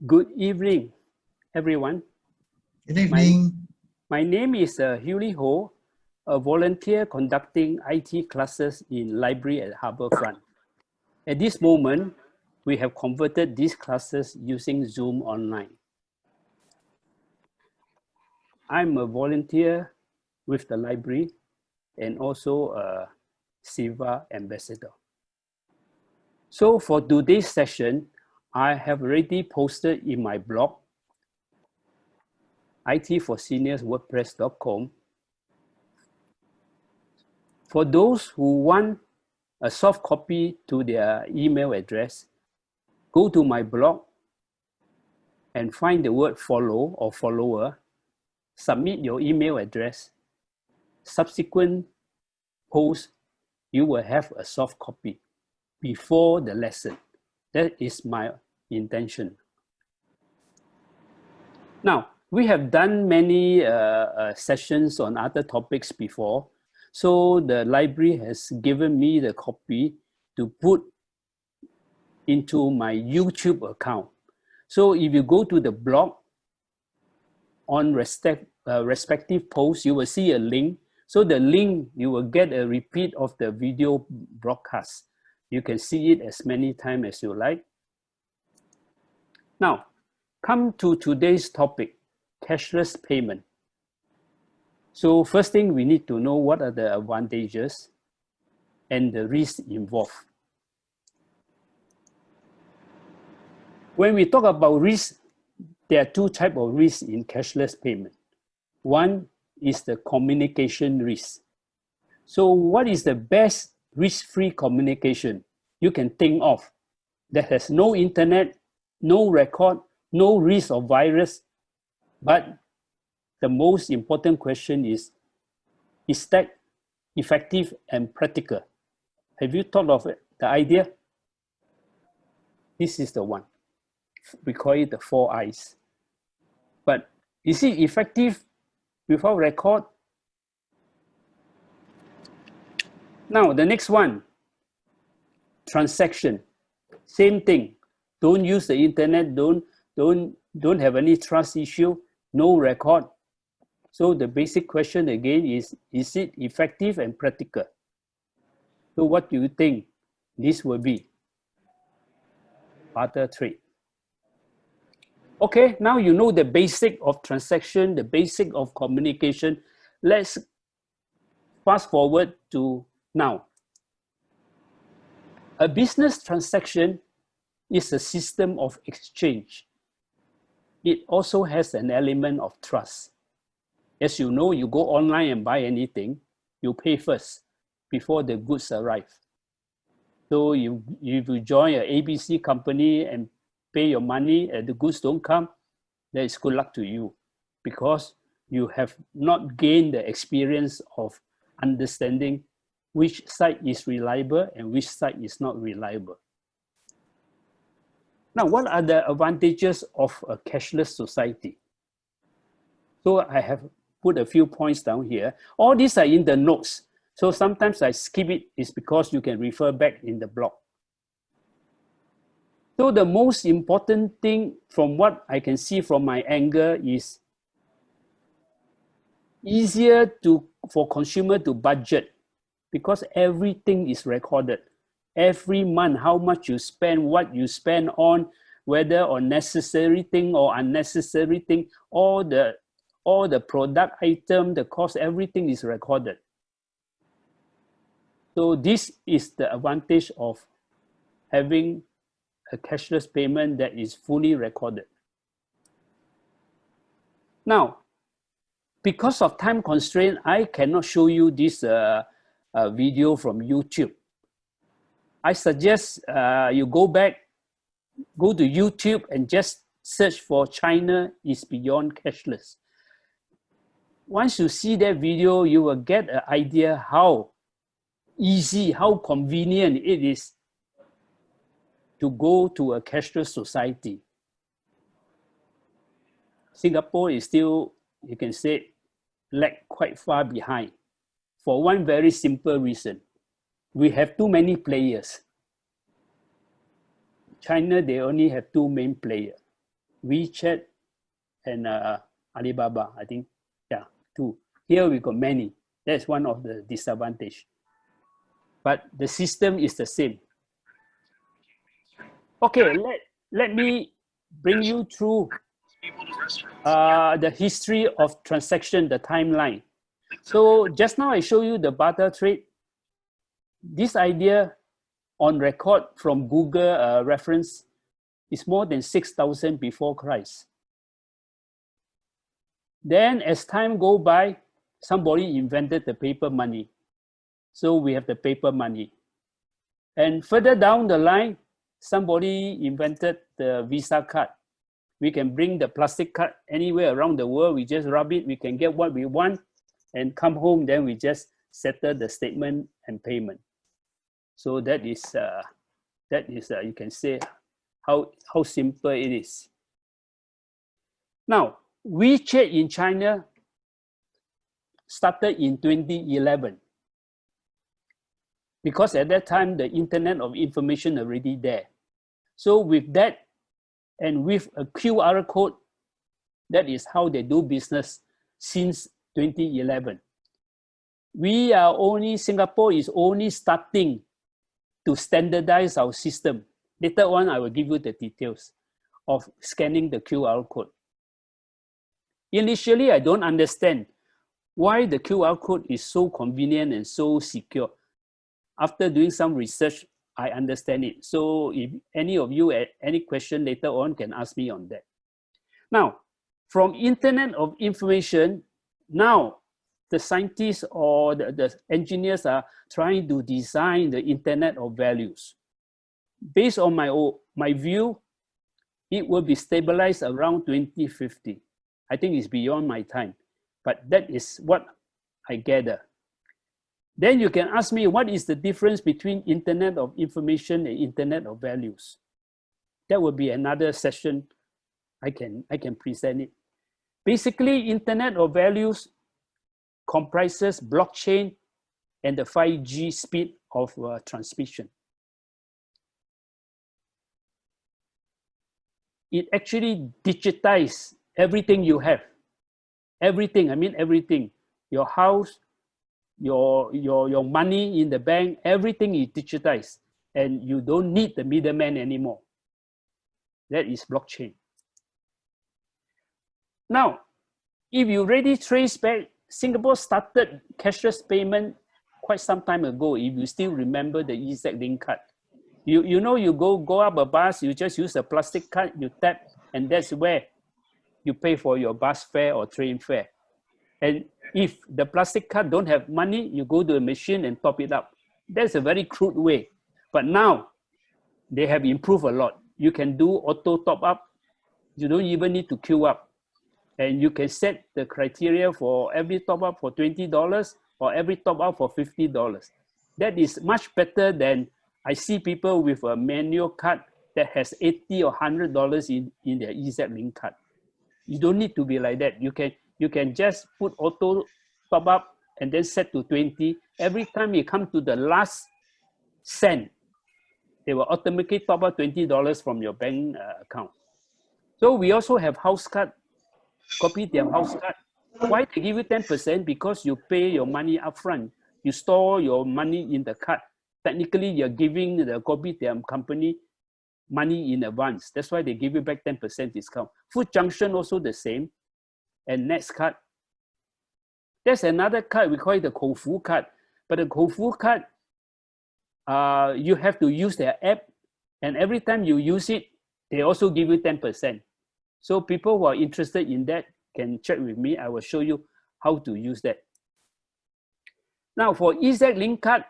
Good evening, everyone. Good evening. My name is Hewley Ho, a volunteer conducting IT classes in library at Harbourfront. At this moment, we have converted these classes using Zoom online. I'm a volunteer with the library and also a SIVA ambassador. So for today's session, I have already posted in my blog, itforseniors.wordpress.com. For those who want a soft copy to their email address, go to my blog and find the word follow or follower, submit your email address. Subsequent posts, you will have a soft copy before the lesson. That is my intention. Now, we have done many sessions on other topics before. So the library has given me the copy to put into my YouTube account. So if you go to the blog on respective posts, you will see a link. So the link, you will get a repeat of the video broadcast. You can see it as many times as you like. Now, come to today's topic, cashless payment. So first thing, we need to know what are the advantages and the risks involved. When we talk about risk, there are two types of risks in cashless payment. One is the communication risk. So what is the best risk-free communication you can think of that has no internet, no record, no risk of virus, but the most important question is that effective and practical? Have you thought of it, the idea? This is the one. We call it the 4 I's. But is it effective without record? Now, the next one, transaction. Same thing. Don't use the internet, don't have any trust issue, no record. So the basic question again is it effective and practical? So what do you think this will be? Barter trade. Okay, now you know the basic of transaction, the basic of communication. Let's fast forward to now. A business transaction is a system of exchange. It also has an element of trust. As you know, you go online and buy anything, you pay first before the goods arrive. So if you join an ABC company and pay your money and the goods don't come, then it's good luck to you, because you have not gained the experience of understanding which site is reliable and which site is not reliable. Now, what are the advantages of a cashless society? So I have put a few points down here. All these are in the notes. So sometimes I skip it, is because you can refer back in the blog. So the most important thing from what I can see from my angle is easier for consumer to budget, because everything is recorded. Every month, how much you spend, what you spend on, whether on necessary thing or unnecessary thing, all the product item, the cost, everything is recorded. So this is the advantage of having a cashless payment that is fully recorded. Now, because of time constraint, I cannot show you this video from YouTube. I suggest you go to YouTube and just search for China is beyond cashless. Once you see that video, you will get an idea how easy, how convenient it is to go to a cashless society. Singapore is still, you can say, lag quite far behind for one very simple reason. We have too many players. China, they only have two main players. WeChat, and Alibaba, I think. Yeah, two. Here we got many. That's one of the disadvantage. But the system is the same. Okay, let me bring you through the history of transaction, the timeline. So just now I show you the barter trade. This idea on record from Google reference is more than 6,000 before Christ. Then as time go by, somebody invented the paper money. So we have the paper money. And further down the line, somebody invented the Visa card. We can bring the plastic card anywhere around the world. We just rub it, we can get what we want and come home, then we just settle the statement and payment. So that is you can say how simple it is. Now, WeChat in China started in 2011 because at that time the Internet of Information already there. So with that and with a QR code, that is how they do business since 2011. Singapore is only starting to standardize our system. Later on, I will give you the details of scanning the QR code. Initially, I don't understand why the QR code is so convenient and so secure. After doing some research, I understand it. So if any of you have any question later on can ask me on that. Now, from Internet of Information, now the scientists or the engineers are trying to design the Internet of Values. Based on my view, it will be stabilized around 2050. I think it's beyond my time, but that is what I gather. Then you can ask me, what is the difference between Internet of Information and Internet of Values? That will be another session. I can present it. Basically, Internet of Values comprises blockchain and the 5G speed of transmission. It actually digitizes everything you have. Everything, I mean everything. Your house, your money in the bank, everything is digitized. And you don't need the middleman anymore. That is blockchain. Now, if you already trace back, Singapore started cashless payment quite some time ago. If you still remember the EZ Link card. You know, you go up a bus, you just use a plastic card, you tap, and that's where you pay for your bus fare or train fare. And if the plastic card don't have money, you go to a machine and top it up. That's a very crude way. But now, they have improved a lot. You can do auto top up. You don't even need to queue up. And you can set the criteria for every top up for $20 or every top up for $50. That is much better than I see people with a manual card that has $80 or $100 in their EZ Link card. You don't need to be like that. You can just put auto top up and then set to 20. Every time you come to the last cent, they will automatically top up $20 from your bank account. So we also have house card, kopitiam house card. Why they give you 10%? Because you pay your money upfront. You store your money in the card. Technically, you're giving the kopitiam company money in advance. That's why they give you back 10% discount. Food Junction also the same. And Next card. There's another card, we call it the Koufu card. But the Koufu card, you have to use their app. And every time you use it, they also give you 10%. So people who are interested in that can check with me. I will show you how to use that. Now for EZ Link card,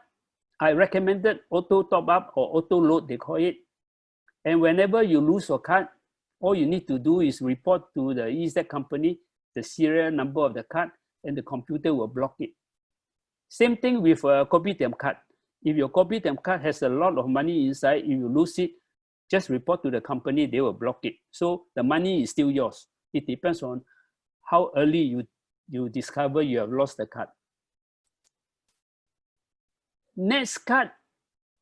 I recommended auto top up or auto load, they call it. And whenever you lose your card, all you need to do is report to the EZ company, the serial number of the card, and the computer will block it. Same thing with a kopitiam card. If your kopitiam card has a lot of money inside, if you lose it, just report to the company, they will block it. So the money is still yours. It depends on how early you discover you have lost the card. Next card,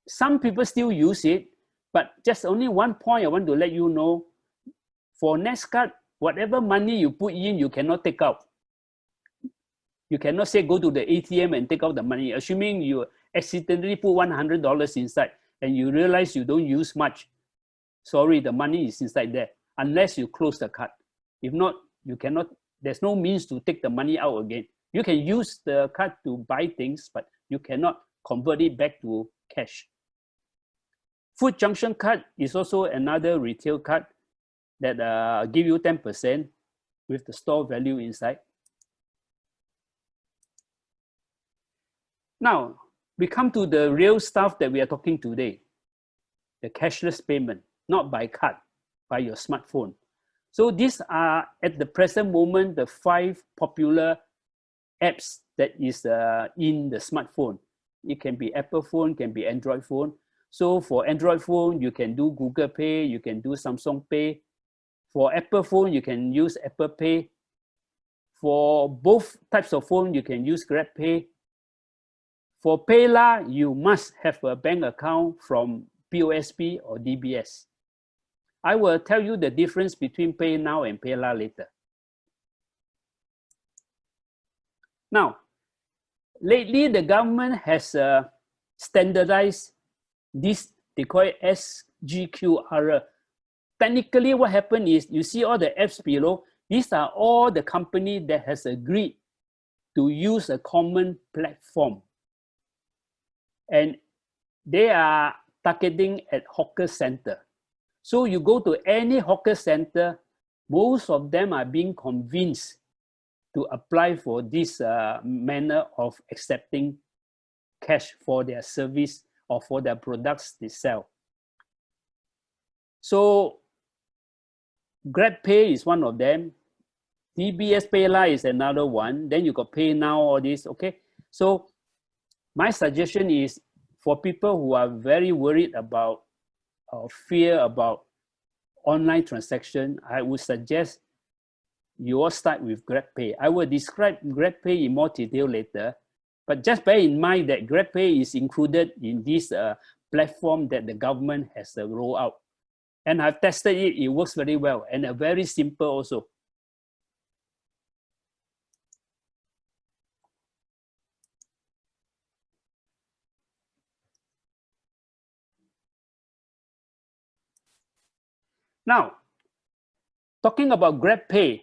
some people still use it, but just only one point I want to let you know. For next card, whatever money you put in, you cannot take out. You cannot say go to the ATM and take out the money, assuming you accidentally put $100 inside and you realize you don't use much. Sorry, the money is inside there, unless you close the card. If not, you cannot, there's no means to take the money out again. You can use the card to buy things, but you cannot convert it back to cash. Food junction card is also another retail card that give you 10% with the store value inside. Now, we come to the real stuff that we are talking today, the cashless payment, not by card, by your smartphone. So these are, at the present moment, the 5 popular apps that is in the smartphone. It can be Apple phone, can be Android phone. So for Android phone, you can do Google Pay, you can do Samsung Pay. For Apple phone, you can use Apple Pay. For both types of phone, you can use Grab Pay. For PayLah, you must have a bank account from POSB or DBS. I will tell you the difference between PayNow and PayLah later. Now, lately the government has standardized this, they call it SGQR. Technically what happened is, you see all the apps below, these are all the company that has agreed to use a common platform. And they are targeting at hawker center. So you go to any hawker center, most of them are being convinced to apply for this manner of accepting cash for their service or for their products they sell. So GrabPay is one of them. DBS PayLah is another one. Then you got PayNow, all this, okay? So my suggestion is for people who are very worried about or fear about online transaction, I would suggest you all start with GrabPay. I will describe GrabPay in more detail later, but just bear in mind that GrabPay is included in this platform that the government has rolled out. And I've tested it, it works very well and very simple also. Now, talking about GrabPay.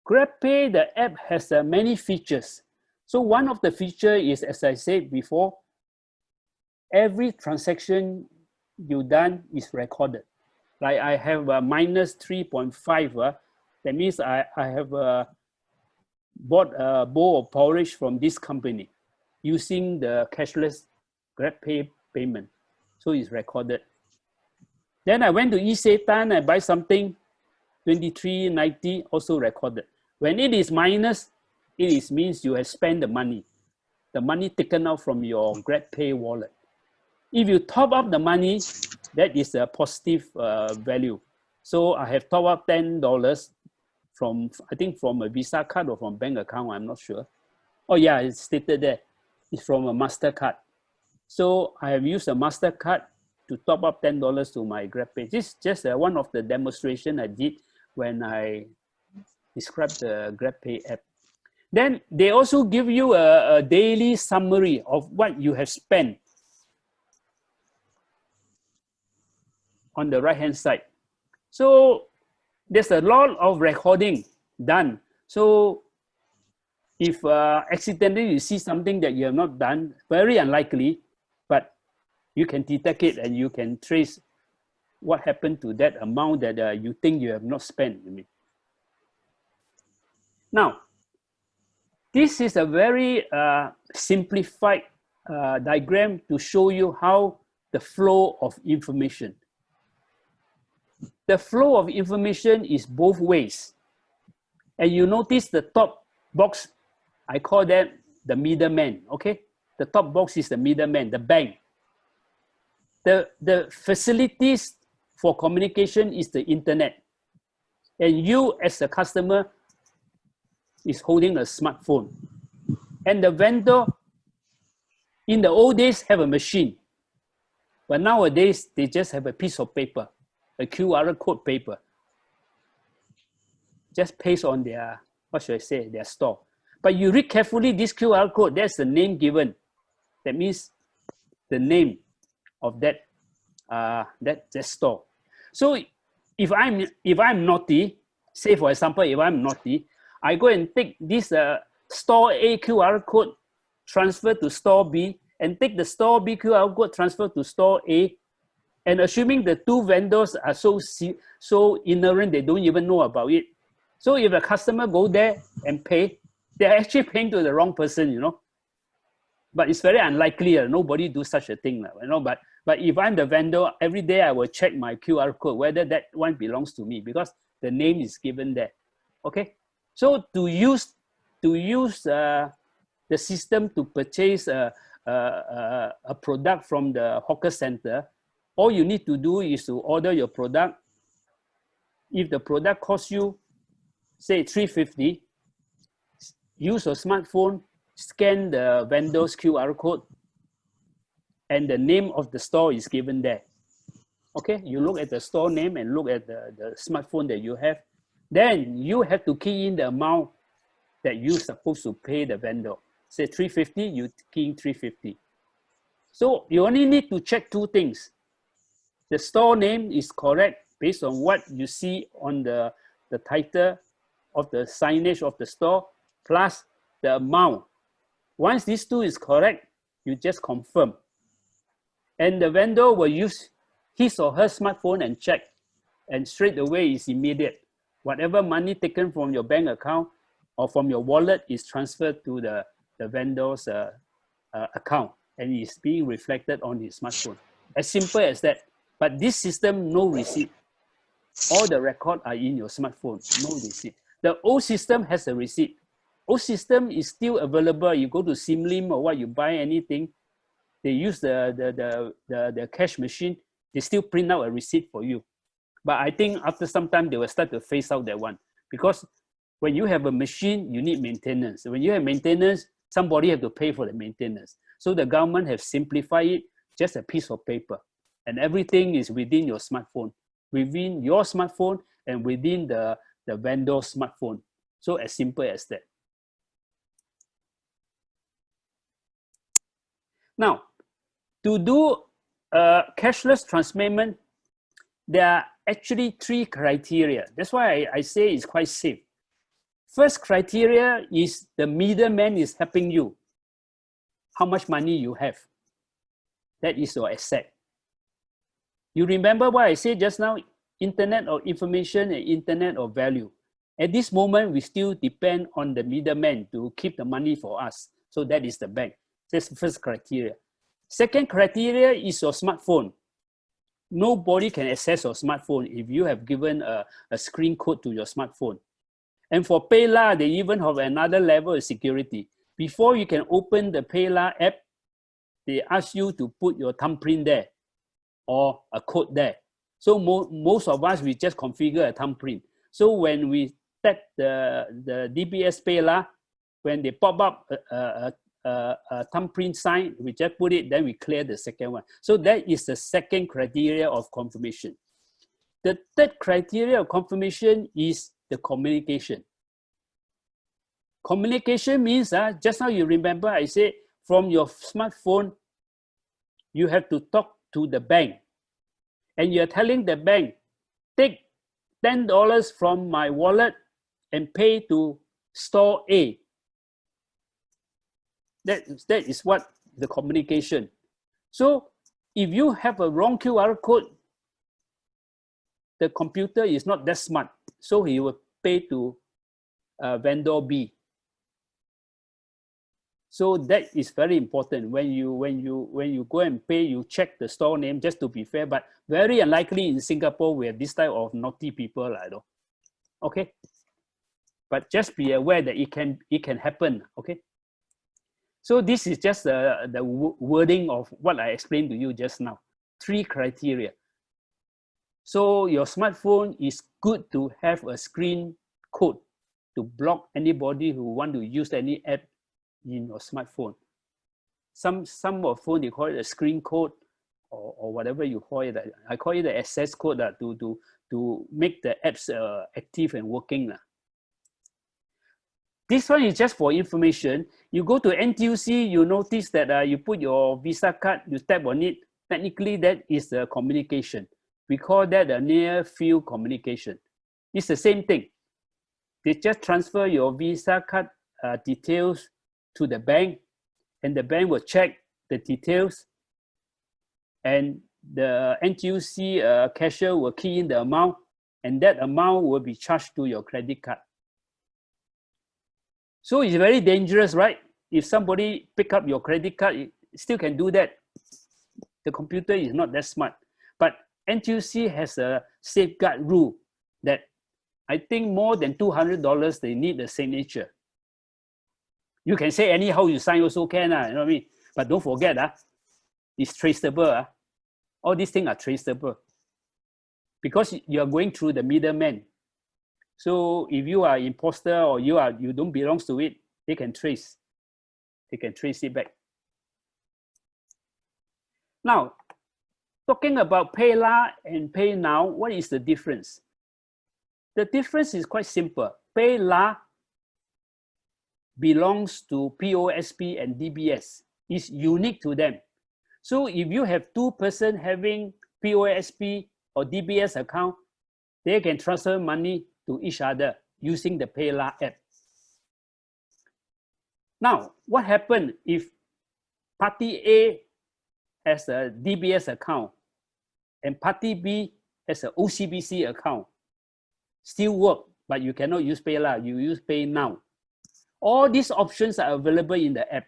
GrabPay, the app has many features. So one of the features is, as I said before, every transaction you done is recorded. Like I have a minus 3.5. That means I have bought a bowl of porridge from this company using the cashless GrabPay payment. So it's recorded. Then I went to Isetan, I buy something, 23.90, also recorded. When it is minus, it means you have spent the money taken out from your GrabPay wallet. If you top up the money, that is a positive value. So I have top up $10 from, I think from a Visa card or from bank account, I'm not sure. Oh yeah, it's stated there. It's from a MasterCard. So I have used a MasterCard to top up $10 to my GrabPay. This is just one of the demonstration I did when I described the GrabPay app. Then they also give you a daily summary of what you have spent on the right-hand side. So there's a lot of recording done. So if accidentally you see something that you have not done, very unlikely, but you can detect it and you can trace what happened to that amount that you think you have not spent. Now, this is a very simplified diagram to show you how the flow of information. The flow of information is both ways. And you notice the top box, I call that the middleman, okay? The top box is the middleman, the bank. The facilities for communication is the internet. And you as a customer is holding a smartphone. And the vendor, in the old days, have a machine. But nowadays, they just have a piece of paper, a QR code paper. just paste on their, what should I say, their store. But you read carefully this QR code, there's the name given. That means the name of that store. So if I'm naughty, say for example, if I'm naughty, I go and take this store A QR code, transfer to store B, and take the store B QR code, transfer to store A, and assuming the two vendors are so ignorant, they don't even know about it. So if a customer go there and pay, they're actually paying to the wrong person, you know. But it's very unlikely, nobody do such a thing, you know. But if I'm the vendor, every day I will check my QR code, whether that one belongs to me, because the name is given there, okay? So to use the system to purchase a product from the hawker center, all you need to do is to order your product. If the product costs you, say $3.50, use your smartphone, scan the vendor's QR code, and the name of the store is given there. Okay, you look at the store name and look at the smartphone that you have. Then you have to key in the amount that you're supposed to pay the vendor. Say $3.50, you key in $3.50. So you only need to check two things. The store name is correct based on what you see on the title of the signage of the store, plus the amount. Once these two is correct, you just confirm. And the vendor will use his or her smartphone and check, and straight away it's immediate. Whatever money taken from your bank account or from your wallet is transferred to the vendor's account, and it's being reflected on his smartphone. As simple as that. But this system, no receipt. All the records are in your smartphone, no receipt. The old system has a receipt. Old system is still available. You go to Simlim or what, you buy anything, they use the cash machine, they still print out a receipt for you. But I think after some time, they will start to phase out that one. Because when you have a machine, you need maintenance. When you have maintenance, somebody have to pay for the maintenance. So the government have simplified it, just a piece of paper. And everything is within your smartphone, and within the vendor's smartphone. So as simple as that. Now, to do cashless transmission, there are actually three criteria. That's why I say it's quite safe. First criteria is the middleman is helping you. How much money you have. That is your asset. You remember what I said just now? Internet of information and internet of value. At this moment, we still depend on the middleman to keep the money for us. So that is the bank. That's the first criteria. Second criteria is your smartphone. Nobody can access your smartphone if you have given a screen code to your smartphone. And for PayLah, they even have another level of security. Before you can open the PayLah app, they ask you to put your thumbprint there or a code there. So most of us, we just configure a thumbprint. So when we tap the DBS PayLah, when they pop up a thumbprint sign, we just put it, then we clear the second one. So that is the second criteria of confirmation. The third criteria of confirmation is the communication. Communication means, just now you remember I said, from your smartphone, you have to talk to the bank. And you're telling the bank, take $10 from my wallet and pay to store A. That is what the communication. So if you have a wrong QR code, the computer is not that smart. So he will pay to vendor B. So that is very important. When you go and pay, you check the store name just to be fair. But very unlikely in Singapore we have this type of naughty people, okay. But just be aware that it can happen, okay. So this is just the wording of what I explained to you just now. 3 criteria. So your smartphone is good to have a screen code to block anybody who want to use any app in your smartphone. Some of phone, they call it a screen code or whatever you call it. I call it the access code to make the apps active and working. This one is just for information. You go to NTUC, you notice that you put your Visa card, you tap on it. Technically, that is a communication. We call that a near field communication. It's the same thing. They just transfer your Visa card details to the bank, and the bank will check the details, and the NTUC cashier will key in the amount, and that amount will be charged to your credit card. So it's very dangerous, right? If somebody pick up your credit card, it still can do that. The computer is not that smart. But NTUC has a safeguard rule that I think more than $200, they need a signature. You can say anyhow you sign also can, you know what I mean? But don't forget, it's traceable. All these things are traceable because you are going through the middleman. So if you are imposter or you don't belong to it, they can trace it back. Now, talking about PayLah and PayNow, what is the difference? The difference is quite simple. PayLah belongs to POSP and DBS. It's unique to them. So if you have two persons having POSP or DBS account, they can transfer money to each other using the PayLah app. Now, what happens if party A has a DBS account and party B has an OCBC account? Still work, but you cannot use PayLah, you use PayNow. All these options are available in the app.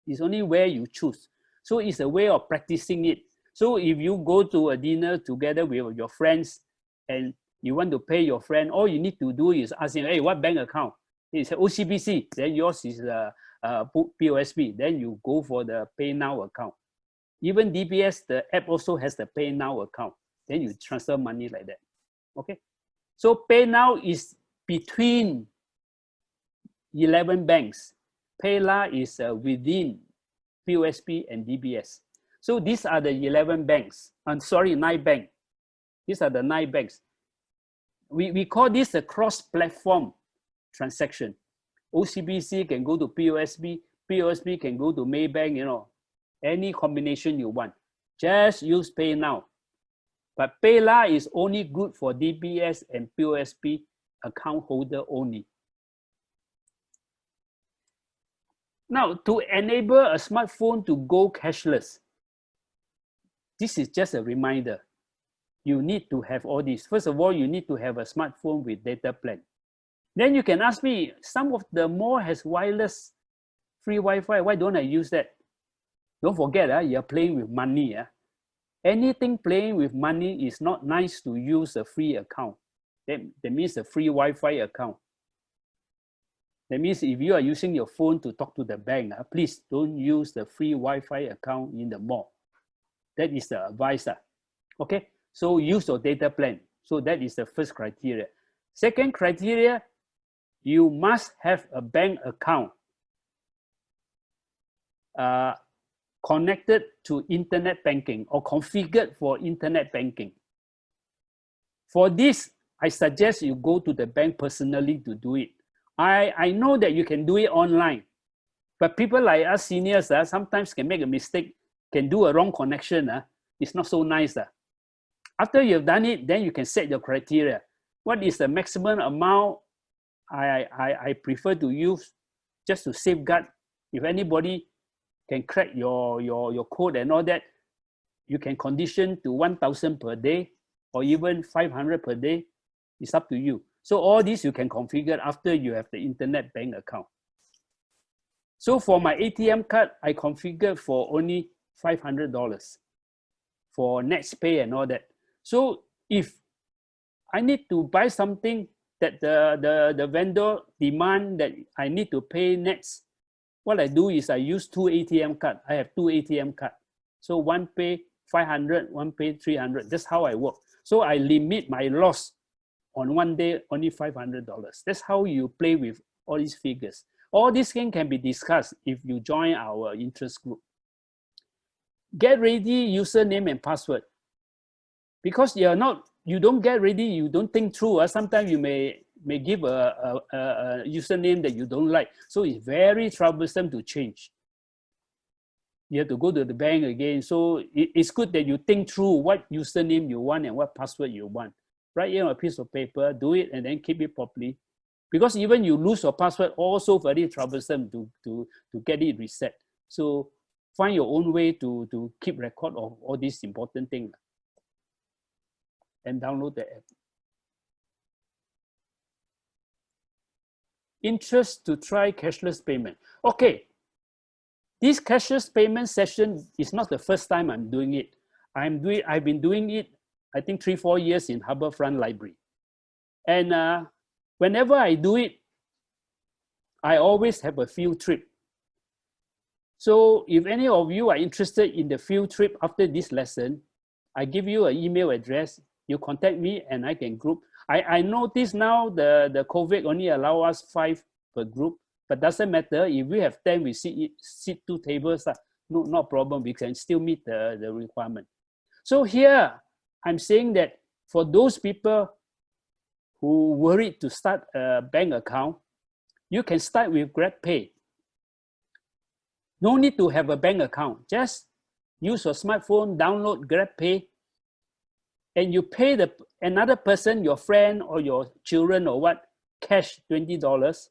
It's only where you choose. So it's a way of practicing it. So if you go to a dinner together with your friends and you want to pay your friend, all you need to do is ask him, hey, what bank account? He said OCBC, then yours is POSB. Then you go for the PayNow account. Even DBS, the app also has the PayNow account. Then you transfer money like that. Okay. So PayNow is between 11 banks. PayLah is within POSP and DBS. So these are the 11 banks. I'm sorry, 9 banks. These are the 9 banks. We call this a cross-platform transaction. OCBC can go to POSB, POSB can go to Maybank, you know, any combination you want. Just use PayNow. But PayLah is only good for DBS and POSB account holder only. Now, to enable a smartphone to go cashless, this is just a reminder. You need to have all this. First of all, you need to have a smartphone with data plan. Then you can ask me, some of the mall has wireless free Wi-Fi. Why don't I use that? Don't forget, you're playing with money. Anything playing with money is not nice to use a free account. That means a free Wi-Fi account. That means if you are using your phone to talk to the bank, please don't use the free Wi-Fi account in the mall. That is the advice. Okay, so use your data plan. So that is the first criteria. Second criteria, you must have a bank account connected to internet banking or configured for internet banking. For this, I suggest you go to the bank personally to do it. I know that you can do it online, but people like us seniors sometimes can make a mistake, can do a wrong connection. It's not so nice. After you've done it, then you can set your criteria. What is the maximum amount I prefer to use just to safeguard? If anybody can crack your code and all that, you can condition to 1,000 per day or even 500 per day. It's up to you. So all this you can configure after you have the internet bank account. So for my ATM card, I configured for only $500 for NextPay and all that. So if I need to buy something that the vendor demand that I need to pay next, what I do is I use 2 ATM cards. I have 2 ATM cards. So one pay 500, one pay 300. That's how I work. So I limit my loss on one day only $500. That's how you play with all these figures. All these things can be discussed if you join our interest group. Get ready username and password. Because you don't get ready, you don't think through. Sometimes you may may give a username that you don't like. So it's very troublesome to change. You have to go to the bank again. So it's good that you think through what username you want and what password you want. Write it on a piece of paper, do it, and then keep it properly. Because even you lose your password, also very troublesome to get it reset. So find your own way to keep record of all these important things and download the app. Interest to try cashless payment. Okay, this cashless payment session is not the first time I'm doing it. I've been doing it, I think 3-4 years in Harbourfront Library. And whenever I do it, I always have a field trip. So if any of you are interested in the field trip after this lesson, I give you an email address, you contact me and I can group. I notice now the COVID only allow us 5 per group, but doesn't matter. If we have 10, we sit 2 tables, no problem. We can still meet the requirement. So here, I'm saying that for those people who worried to start a bank account, you can start with GrabPay. No need to have a bank account. Just use your smartphone, download GrabPay, and you pay another person, your friend or your children or what, cash $20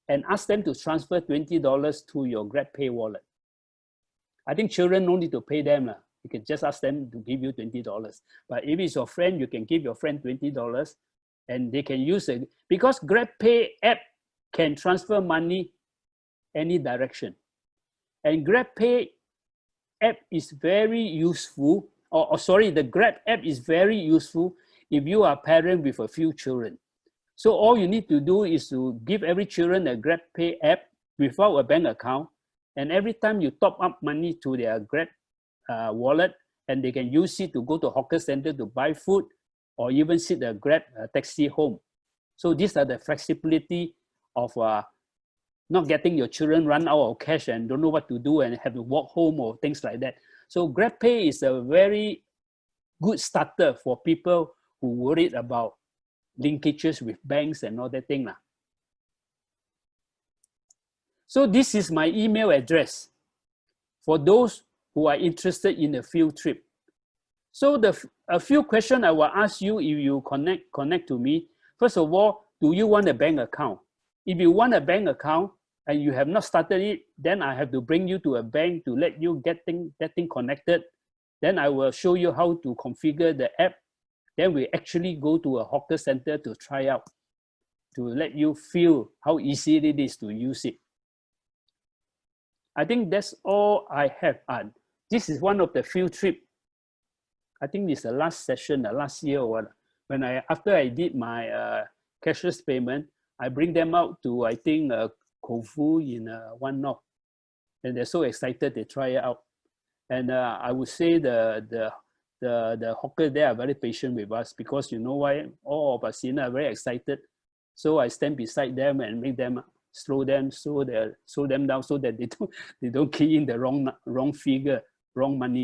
and ask them to transfer $20 to your GrabPay wallet. I think children no need to pay them. You can just ask them to give you $20. But if it's your friend, you can give your friend $20 and they can use it. Because GrabPay app can transfer money any direction. And GrabPay app is very useful, the Grab app is very useful if you are a parent with a few children. So all you need to do is to give every children a GrabPay app without a bank account. And every time you top up money to their Grab wallet, and they can use it to go to hawker center to buy food or even sit a Grab taxi home. So these are the flexibility of not getting your children run out of cash and don't know what to do and have to walk home or things like that. So GrabPay is a very good starter for people who worried about linkages with banks and all that thing. So this is my email address for those who are interested in a field trip. So a few questions I will ask you if you connect to me. First of all, do you want a bank account? If you want a bank account and you have not started it, then I have to bring you to a bank to let you get that thing connected. Then I will show you how to configure the app. Then we actually go to a hawker center to try out, to let you feel how easy it is to use it. I think that's all I have. This is one of the field trip. I think this is the last session, the last year or what. When after I did my cashless payment, I bring them out to, I think, Kofu in One North. And they're so excited, they try it out. And I would say the hawker there are very patient with us because you know why? All of us are very excited. So I stand beside them and make them slow them down so that they don't key in the wrong figure, wrong money.